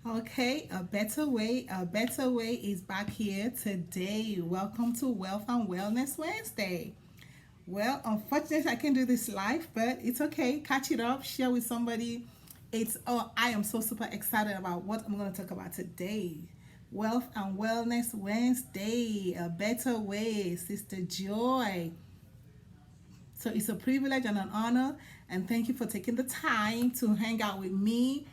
Okay, a better way is back here today. Welcome to Wealth and Wellness Wednesday. Well, unfortunately, I can't do this live, but it's okay. Catch it up, share with somebody. I am so super excited about what I'm going to talk about today. Wealth and Wellness Wednesday, a better way, Sister Joy. So it's a privilege and an honor, and thank you for taking the time to hang out with me.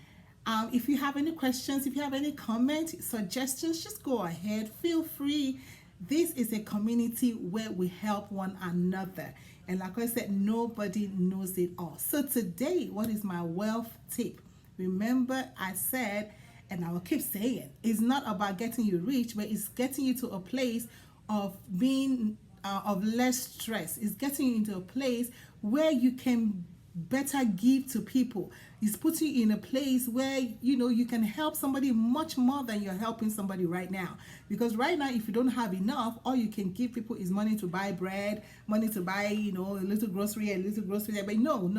If you have any questions, if you have any comments, suggestions, just go ahead. Feel free. This is a community where we help one another. And like I said, nobody knows it all. So today, what is my wealth tip? Remember, I said, and I will keep saying, it's not about getting you rich, but it's getting you to a place of being of less stress. It's getting you into a place where you can better give to people. It's putting you in a place where you can help somebody much more than you're helping somebody right now. Because right now, if you don't have enough, all you can give people is money to buy bread, money to buy a little grocery, a little grocery there. But no.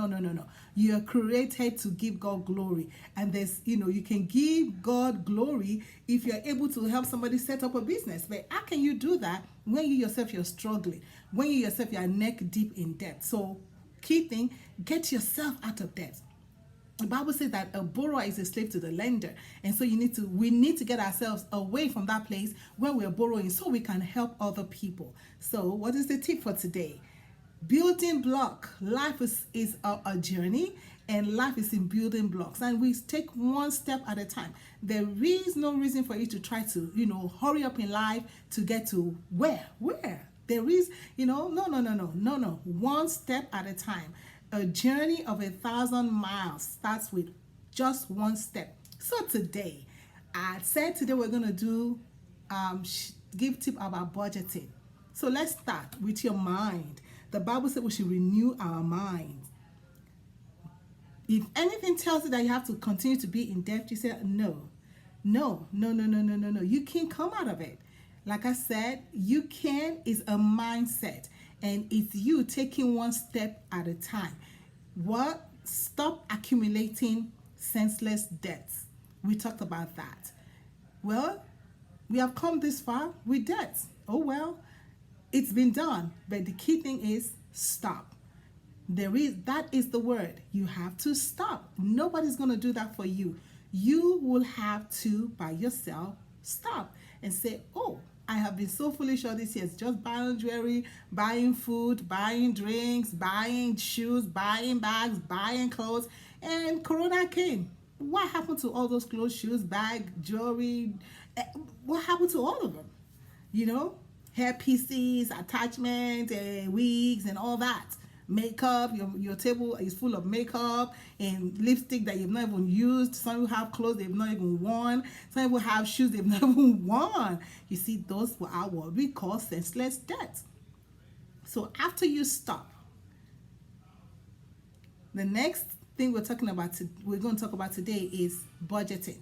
You are created to give God glory, and there's you can give God glory if you're able to help somebody set up a business. But how can you do that when you yourself you're struggling, when you yourself you're neck deep in debt? So key thing, get yourself out of debt. The Bible says that a borrower is a slave to the lender, and so we need to get ourselves away from that place where we're borrowing so we can help other people. So what is the tip for today? Building block. Life is a journey, and life is in building blocks, and we take one step at a time. There is no reason for you to try to hurry up in life to get to where there is no. One step at a time. A journey of 1,000 miles starts with just one step. So today, I said today we're going to do give tip about budgeting. So let's start with your mind. The Bible said we should renew our minds. If anything tells you that you have to continue to be in debt, you say no. You can't come out of it. Like I said, you can is a mindset, and it's you taking one step at a time. Stop accumulating senseless debts. We talked about that. Well, we have come this far with debts. Oh well, it's been done. But the key thing is stop. That is the word. You have to stop. Nobody's going to do that for you. You will have to by yourself stop and say, oh, I have been so foolish all these years, just buying jewelry, buying food, buying drinks, buying shoes, buying bags, buying clothes, and Corona came. What happened to all those clothes, shoes, bag, jewelry? What happened to all of them? Hair pieces, attachments, wigs, and all that. Makeup, your table is full of makeup and lipstick that you've not even used. Some people have clothes they've not even worn. Some people have shoes they've not even worn. You see, those are what we call senseless debt. So after you stop, the next thing we're going to talk about today is budgeting.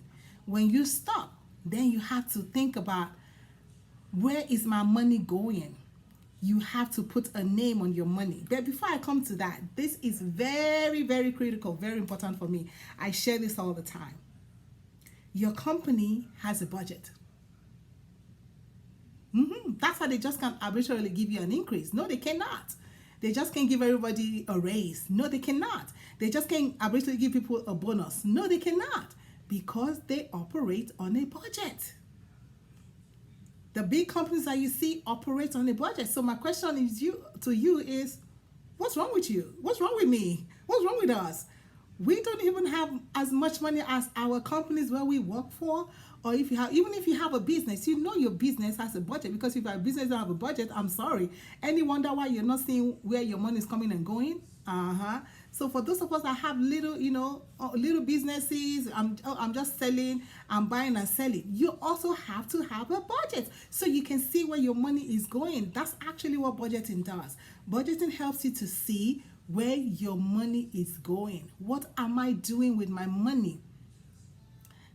When you stop, then you have to think about, where is my money going? You have to put a name on your money. But before I come to that, this is very, very critical, very important for me. I share this all the time. Your company has a budget. That's why they just can't arbitrarily give you an increase. No, they cannot. They just can't give everybody a raise. No, they cannot. They just can't arbitrarily give people a bonus. No, they cannot. Because they operate on a budget. The big companies that you see operate on a budget. So my question to you is, what's wrong with you? What's wrong with me? What's wrong with us? We don't even have as much money as our companies where we work for. Or even if you have a business, your business has a budget. Because if your business don't have a budget, I'm sorry. Any wonder why you're not seeing where your money is coming and going? So for those of us that have little businesses, I'm just selling, I'm buying and selling. You also have to have a budget so you can see where your money is going. That's actually what budgeting does. Budgeting helps you to see where your money is going. What am I doing with my money?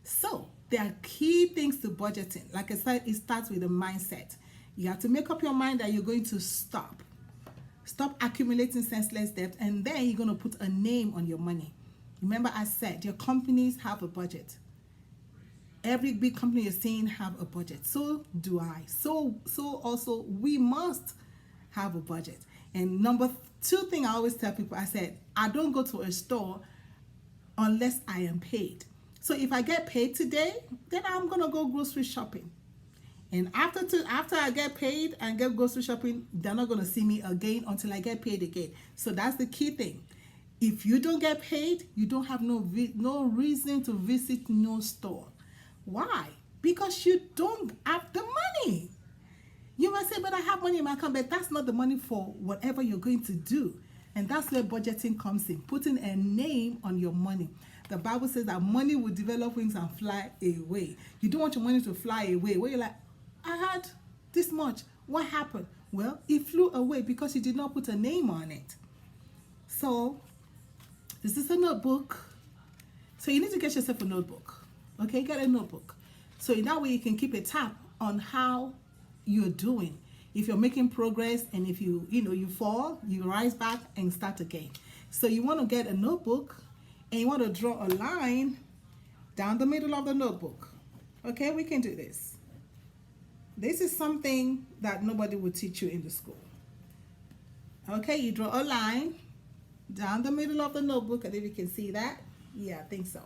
So there are key things to budgeting. Like I said, it starts with a mindset. You have to make up your mind that you're going to stop accumulating senseless debt, and then you're going to put a name on your money. Remember, I said your companies have a budget. every big company you're seeing have a budget. So do I. So also we must have a budget. And number two thing I always tell people, I said, I don't go to a store unless I am paid. So if I get paid today, then I'm gonna go grocery shopping. And after I get paid and get grocery shopping, they're not gonna see me again until I get paid again. So that's the key thing. If you don't get paid, you don't have no reason to visit no store. Why? Because you don't have the money. You might say, but I have money in my account, but that's not the money for whatever you're going to do. And that's where budgeting comes in, putting a name on your money. The Bible says that money will develop wings and fly away. You don't want your money to fly away. Where you're like, I had this much. What happened? Well, it flew away because you did not put a name on it. So, this is a notebook. So you need to get yourself a notebook. Okay, get a notebook. So in that way you can keep a tab on how you're doing. If you're making progress, and if you fall, you rise back and start again. So you want to get a notebook and you want to draw a line down the middle of the notebook. Okay, we can do this. This is something that nobody will teach you in the school. Okay, you draw a line down the middle of the notebook. I think you can see that. Yeah, I think so.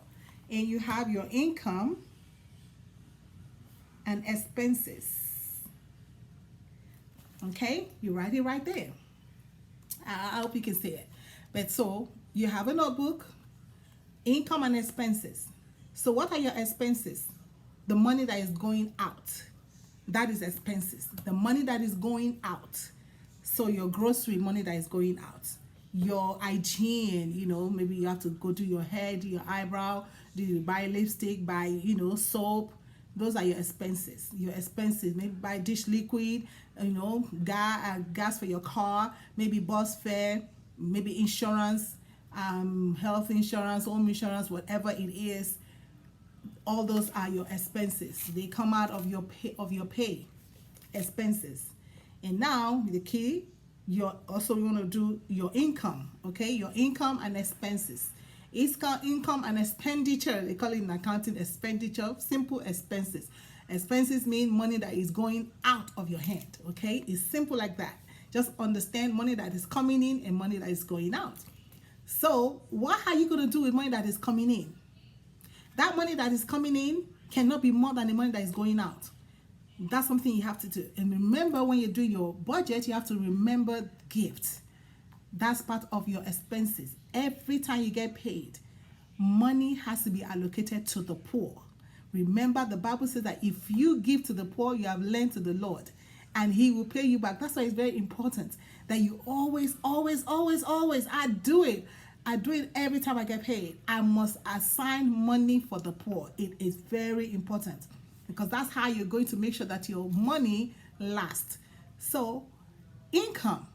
And you have your income and expenses. Okay, you write it right there. I hope you can see it. But so you have a notebook, income and expenses. So what are your expenses? The money that is going out. That is expenses. The money that is going out. So your grocery money that is going out. Your hygiene, maybe you have to go do your hair, do your eyebrow, buy lipstick, buy, soap. Those are your expenses. Your expenses, maybe buy dish liquid, gas for your car, maybe bus fare, maybe insurance, health insurance, home insurance, whatever it is. All those are your expenses. They come out of your pay expenses. And now the key, you're also going to do your income. Okay, your income and expenses. It's called income and expenditure. They call it in accounting expenditure. Simple expenses. Expenses mean money that is going out of your hand. Okay, it's simple like that. Just understand money that is coming in and money that is going out. So what are you going to do with money that is coming in? That money that is coming in cannot be more than the money that is going out. That's something you have to do. And remember, when you're doing your budget, you have to remember gifts. That's part of your expenses. Every time you get paid, money has to be allocated to the poor. Remember, the Bible says that if you give to the poor, you have lent to the Lord, and He will pay you back. That's why it's very important that you always, I do it every time I get paid. I must assign money for the poor. It is very important, because that's how you're going to make sure that your money lasts. So, income.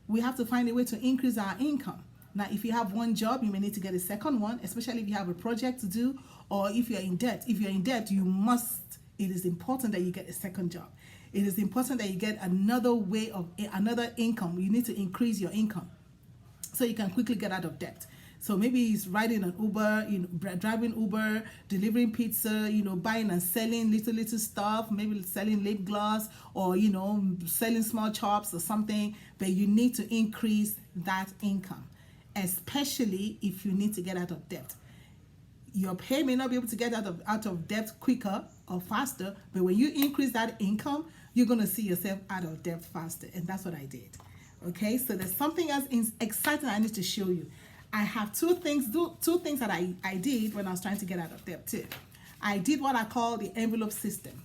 We have to find a way to increase our income. Now, if you have one job, you may need to get a second one, especially if you have a project to do, or if you're in debt. If you're in debt, it is important that you get a second job. It is important that you get another income. You need to increase your income so you can quickly get out of debt. So maybe it's riding an Uber, driving Uber, delivering pizza, buying and selling little stuff, maybe selling lip gloss, or, selling small chops or something. But you need to increase that income, especially if you need to get out of debt. Your pay may not be able to get out of debt quicker or faster, but when you increase that income, you're going to see yourself out of debt faster. And that's what I did. Okay, so there's something else exciting I need to show you. I have two things that I did when I was trying to get out of debt too. I did what I call the envelope system.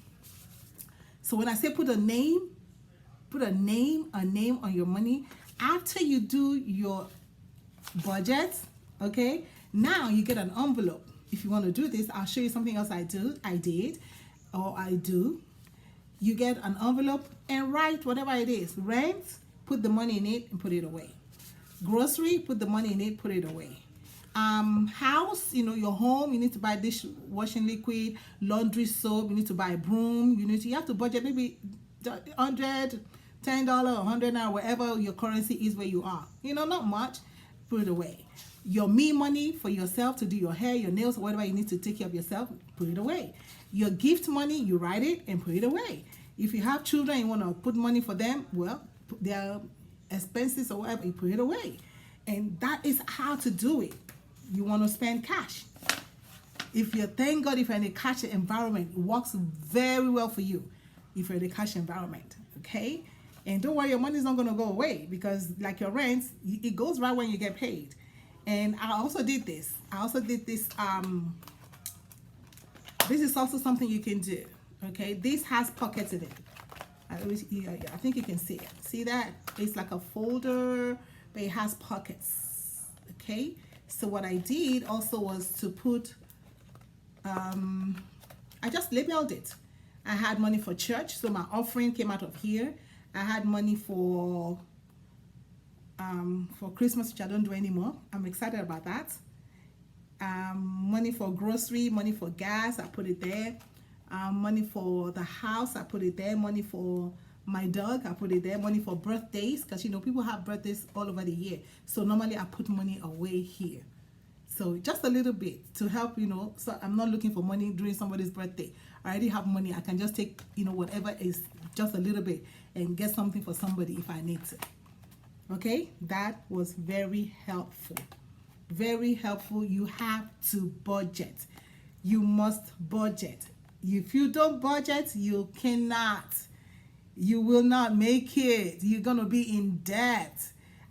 So when I say put a name on your money, after you do your budget, okay, now you get an envelope. If you want to do this, I'll show you something else I do. You get an envelope and write whatever it is. Rent, put the money in it and put it away. Grocery, put the money in it, put it away. House, your home, you need to buy dishwashing liquid, laundry soap, you need to buy a broom, you have to budget maybe $100, $10, $100, wherever your currency is where you are. Not much, put it away. Your me money for yourself to do your hair, your nails, whatever you need to take care of yourself, put it away. Your gift money, you write it and put it away. If you have children, you want to put money for them, well, their expenses or whatever, you put it away. And that is how to do it. You want to spend cash. If you thank God, if you're in a cash environment, it works very well for you. If you're in a cash environment, okay? And don't worry, your money is not going to go away, because like your rent, it goes right when you get paid. And I also did this. This is also something you can do. Okay, this has pockets in it. I think you can see it. See that? It's like a folder, but it has pockets. Okay, so what I did also was to put, I just labeled it. I had money for church, so my offering came out of here. I had money for Christmas, which I don't do anymore. I'm excited about that. Money for grocery, money for gas, I put it there. Money for the house, I put it there. Money for my dog, I put it there. Money for birthdays, because people have birthdays all over the year. So normally I put money away here. So just a little bit to help, so I'm not looking for money during somebody's birthday. I already have money. I can just take, whatever is just a little bit and get something for somebody if I need to. Okay, that was very helpful. Very helpful. You have to budget. You must budget. If you don't budget, you cannot. You will not make it. You're going to be in debt.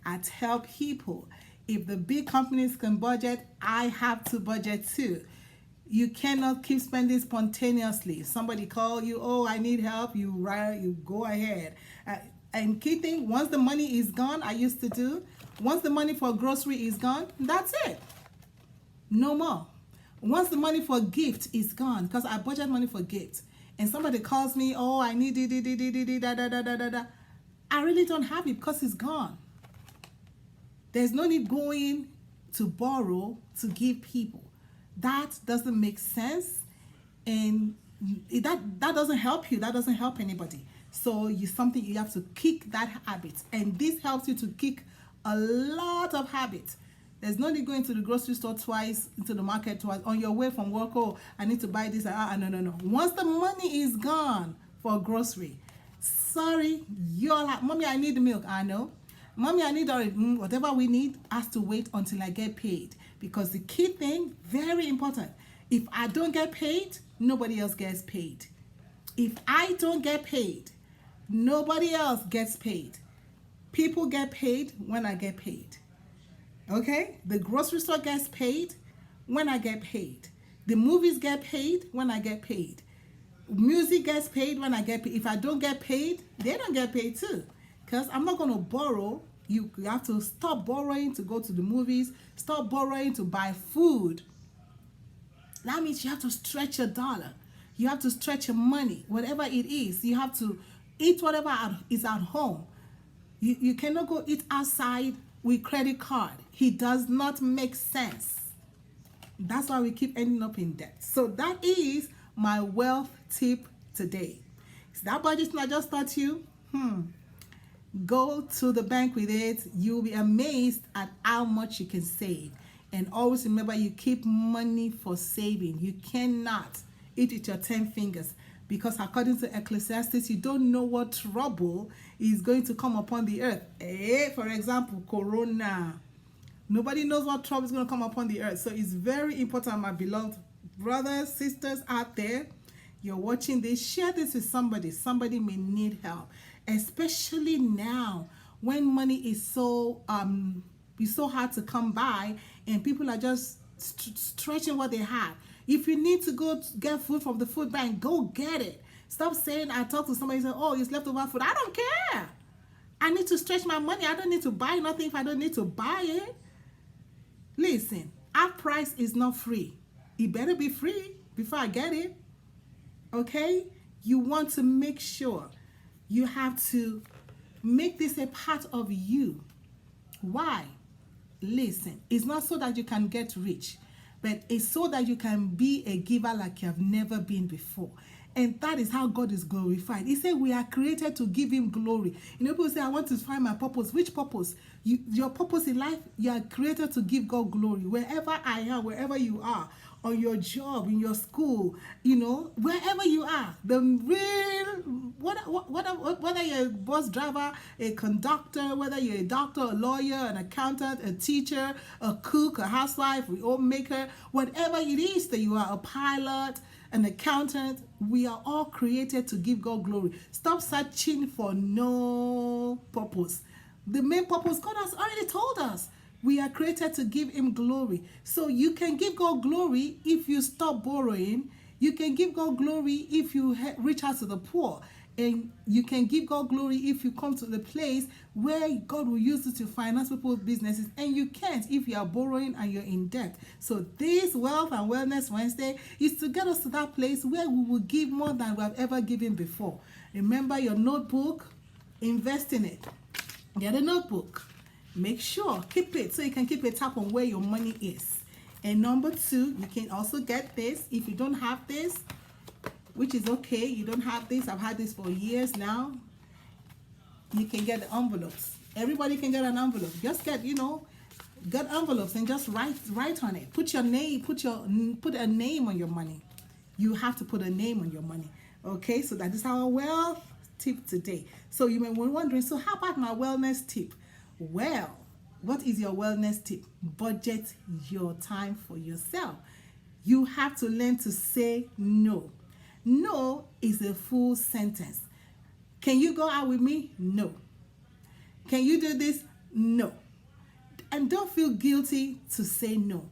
I tell people, if the big companies can budget, I have to budget too. You cannot keep spending spontaneously. Somebody call you, oh, I need help. You go ahead. And key thing, once the money is gone, I used to do, once the money for grocery is gone, that's it. No more. Once the money for gift is gone, because I budget money for gifts, and somebody calls me, oh, I need it, I really don't have it because it's gone. There's no need going to borrow to give people. That doesn't make sense, and that doesn't help you. That doesn't help anybody. So you have to kick that habit, and this helps you to kick a lot of habits. There's no need going to the grocery store twice, into the market twice, on your way from work. Oh, I need to buy this. No. Once the money is gone for grocery, sorry, you're like, Mommy, I need milk. I know. Mommy, I need whatever we need has to wait until I get paid. Because the key thing, very important, if I don't get paid, nobody else gets paid. If I don't get paid, nobody else gets paid. People get paid when I get paid. Okay? The grocery store gets paid when I get paid. The movies get paid when I get paid. Music gets paid when I get paid. If I don't get paid, they don't get paid too. Because I'm not going to borrow. You have to stop borrowing to go to the movies. Stop borrowing to buy food. That means you have to stretch your dollar. You have to stretch your money. Whatever it is, you have to eat whatever is at home. You cannot go eat outside with credit card. It does not make sense. That's why we keep ending up in debt. So that is my wealth tip today. So that budget's not just at you. Go to the bank with it. You'll be amazed at how much you can save. And always remember, you keep money for saving. You cannot eat with your 10 fingers. Because according to Ecclesiastes, you don't know what trouble is going to come upon the earth. For example, Corona. Nobody knows what trouble is going to come upon the earth. So it's very important, my beloved brothers, sisters out there. You're watching this. Share this with somebody. Somebody may need help. Especially now when money is so hard to come by and people are just stretching what they have. If you need to go get food from the food bank, go get it. Stop saying, I talked to somebody and said, oh, it's leftover food. I don't care. I need to stretch my money. I don't need to buy nothing if I don't need to buy it. Listen, our price is not free. It better be free before I get it. Okay? You want to make sure you have to make this a part of you. Why? Listen, it's not so that you can get rich, but it's so that you can be a giver like you have never been before. And that is how God is glorified. He said we are created to give him glory. You know, people say, I want to find my purpose. Which purpose? Your purpose in life, you are created to give God glory. Wherever I am, wherever you are, on your job, in your school, you know, wherever you are, the real, whether you're a bus driver, a conductor, whether you're a doctor, a lawyer, an accountant, a teacher, a cook, a housewife, a homemaker, whatever it is that you are, a pilot, an accountant, we are all created to give God glory. Stop searching for no purpose. The main purpose, God has already told us. We are created to give him glory. So you can give God glory if you stop borrowing. You can give God glory if you reach out to the poor. And you can give God glory if you come to the place where God will use it to finance people's businesses. And you can't if you are borrowing and you're in debt. So this Wealth and Wellness Wednesday is to get us to that place where we will give more than we have ever given before. Remember your notebook, invest in it. Get a notebook. Make sure, keep it so you can keep a tab on where your money is. And number 2, you can also get this. If you don't have this, which is okay, you don't have this, I've had this for years now, you can get the envelopes. Everybody can get an envelope. Just get, get envelopes and just write on it. Put your name, put a name on your money. You have to put a name on your money. Okay, so that is our wealth tip today. So you may be wondering, so how about my wellness tip? Well, what is your wellness tip? Budget your time for yourself. You have to learn to say no. No is a full sentence. Can you go out with me? No. Can you do this? No. And don't feel guilty to say no.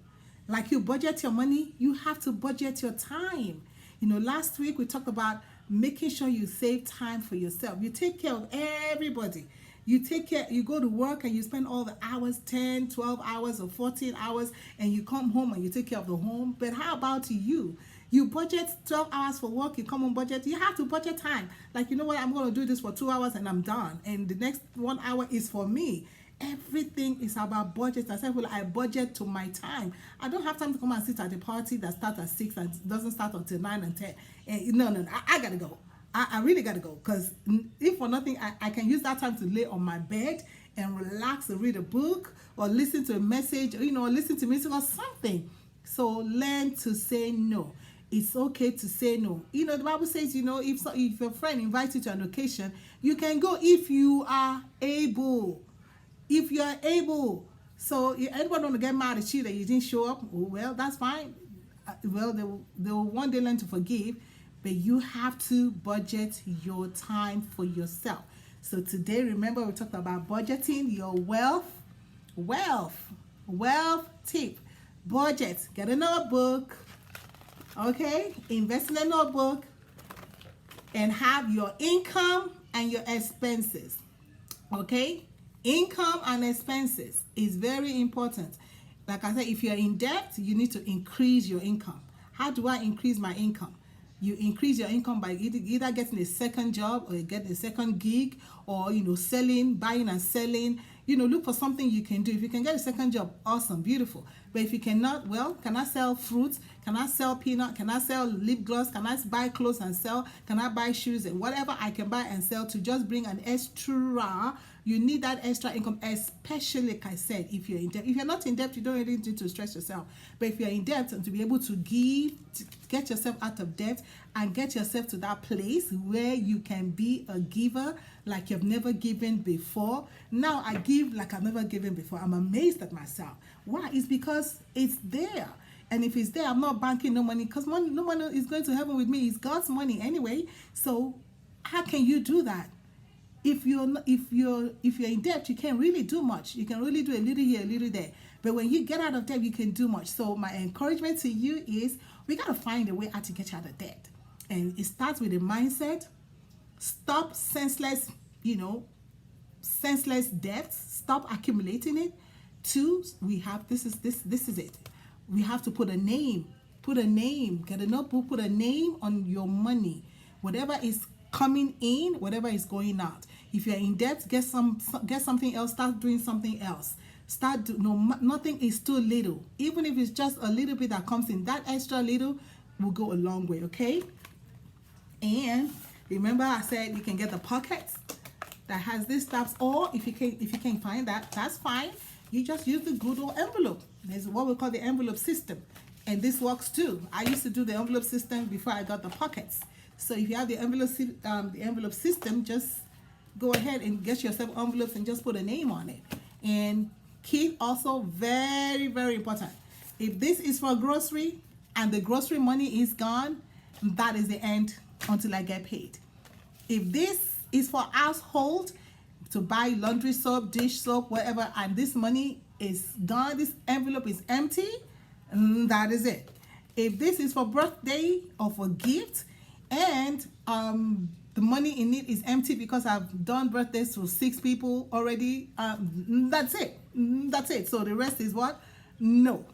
Like you budget your money, you have to budget your time. Last week we talked about making sure you save time for yourself. You take care of everybody. You go to work and you spend all the hours, 10, 12 hours or 14 hours, and you come home and you take care of the home. But how about you? You budget 12 hours for work, you come on budget. You have to budget time. Like, you know what, I'm going to do this for 2 hours and I'm done. And the next 1 hour is for me. Everything is about budget. I said, well, I budget to my time. I don't have time to come and sit at a party that starts at 6 and doesn't start until 9 and 10. And no, I got to go. I really got to go, because if for nothing, I can use that time to lay on my bed and relax and read a book or listen to a message, or listen to music or something. So learn to say no. It's okay to say no. The Bible says, if your friend invites you to an occasion, you can go if you are able. If you are able. So if anyone want to get mad at you that you didn't show up, well, that's fine. Well, they will one day learn to forgive. But you have to budget your time for yourself. So today, remember, we talked about budgeting your wealth tip. Budget. Get a notebook. Okay? Invest in a notebook. And have your income and your expenses. Okay? Income and expenses is very important. Like I said, if you're in debt, you need to increase your income. How do I increase my income? You increase your income by either getting a second job or getting a second gig, or selling, buying and selling. Look for something you can do. If you can get a second job, awesome, beautiful. But if you cannot, well, can I sell fruits? Can I sell peanut? Can I sell lip gloss? Can I buy clothes and sell? Can I buy shoes? And whatever I can buy and sell to just bring an extra. You need that extra income, especially, like I said, if you're in debt. If you're not in debt, you don't really need to stress yourself. But if you're in debt, and to be able to give, to get yourself out of debt and get yourself to that place where you can be a giver like you've never given before. Now I give like I've never given before. I'm amazed at myself. Why? It's because it's there. And if it's there, I'm not banking no money, because no money is going to heaven with me. It's God's money anyway. So how can you do that? If you're in debt, you can't really do much. You can really do a little here, a little there. But when you get out of debt, you can do much. So my encouragement to you is, we got to find a way how to get you out of debt. And it starts with a mindset. Stop senseless debts. Stop accumulating it. 2, this is it. We have to put a name, get a notebook, put a name on your money. Whatever is coming in, whatever is going out. If you're in debt, get something else, start doing something else. Nothing is too little. Even if it's just a little bit that comes in, that extra little will go a long way, okay? And remember I said you can get the pockets that has these tabs, or if you can't find that, that's fine. You just use the good old envelope. There's what we call the envelope system, and this works too. I used to do the envelope system before I got the pockets. So if you have the envelope system, just go ahead and get yourself envelopes and just put a name on it. And key also, very, very important. If this is for grocery and the grocery money is gone, that is the end until I get paid. If this is for household, to buy laundry soap, dish soap, whatever, and this money is gone, this envelope is empty, that is it. If this is for birthday or for gift, and the money in it is empty because I've done birthdays to 6 people already, that's it. That's it. So the rest is what? No.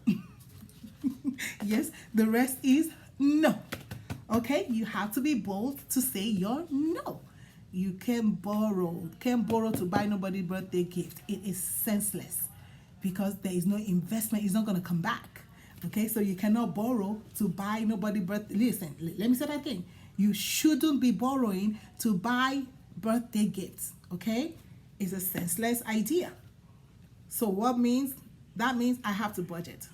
Yes, the rest is no. Okay, you have to be bold to say your no. You can't borrow to buy nobody's birthday gift. It is senseless because there is no investment. It's not going to come back. Okay, so you cannot borrow to buy nobody's birthday. Listen, let me say that thing. You shouldn't be borrowing to buy birthday gifts. Okay, it's a senseless idea. So what means? That means I have to budget.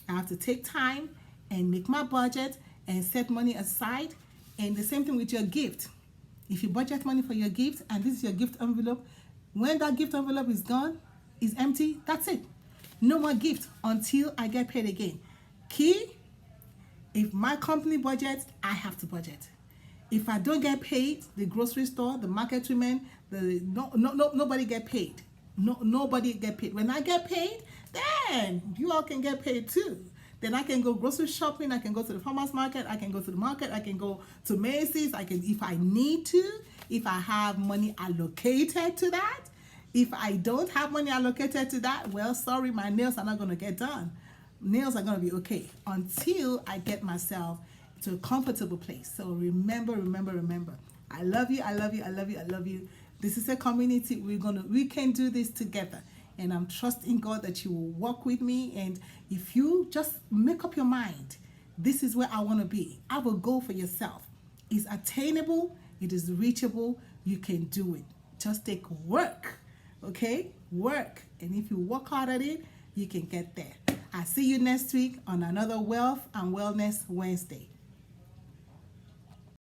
I have to take time and make my budget and set money aside. And the same thing with your gift. If you budget money for your gift and this is your gift envelope, when that gift envelope is gone, is empty, that's it. No more gift until I get paid again. Key, if my company budgets, I have to budget. If I don't get paid, the grocery store, the market women, nobody get paid. Nobody get paid. When I get paid, then you all can get paid too. Then I can go grocery shopping, I can go to the farmer's market, I can go to the market, I can go to Macy's, I can, if I need to, if I have money allocated to that. If I don't have money allocated to that, well, sorry, my nails are not going to get done. Nails are going to be okay until I get myself to a comfortable place. So remember. I love you, I love you, I love you, I love you. This is a community. We can do this together. And I'm trusting God that you will walk with me. And if you just make up your mind, this is where I want to be. I will go for yourself. It's attainable. It is reachable. You can do it. Just take work. Okay? Work. And if you work hard at it, you can get there. I'll see you next week on another Wealth and Wellness Wednesday.